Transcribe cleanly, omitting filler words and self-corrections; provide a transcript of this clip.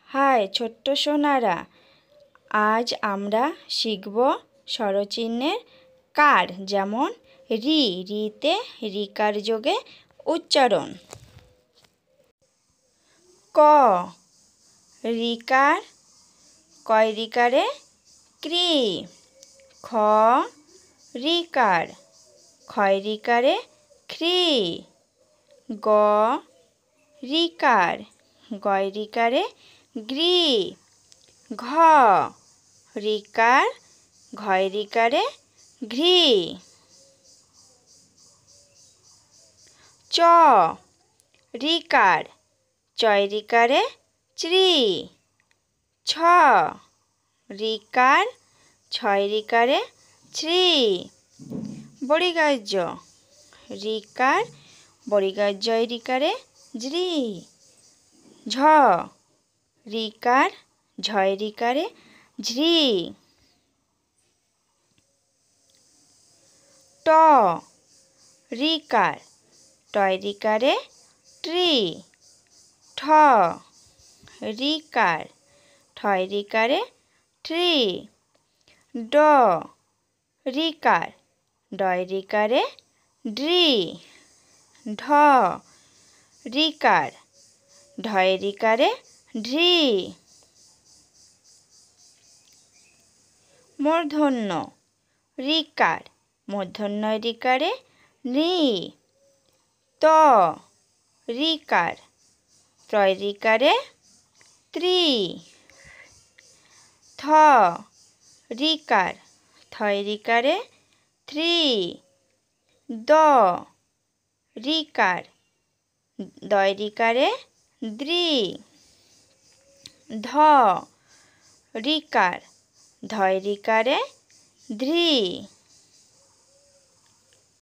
High ছোট্ট সোনারা, আজ আমরা শিখব স্বরচিহ্নের কার, যেমন রি, রিতে রিকার যোগে উচ্চারণ। ক, রিকার, কয় রিকারে ক্রি। খ, রিকার, ক্ষয় রিকারে খ্রি। গ, রিকার, গয় রিকারে গ্রি। ঘ, রিকার, ঘয় রিকারে ঘ্রি। চ, রিকার, চয় রিকারে চ্রি। ছ, রিকার, ছয় রিকারে শ্রী। বড়িগার্য, রিকার, বড়িগার্য রিকারে জ্রি। ঝ, রিকার, ঝয় রিকারে ঝ্রি। ট, রিকার, টয় রিকারে ট্রি। ঠ, রিকার, ঠয় রিকারে ট্রি। ড, রিকার, ডয় রিকারে ড্রি। ঢ, রিকার, ঢয় রিকারে ঢ্রি। মূর্ধন্য, রিকার, মূর্ধন্য রিকারে নি। ত, রিকার, ত্রয় রিকারে ত্রি। থ, রিকার, থয় রিকারে থ্রি। দ, রিকার, দয় রিকারে দ্রি। ধ, রিকার, ধয় রিকারে ধ্রি।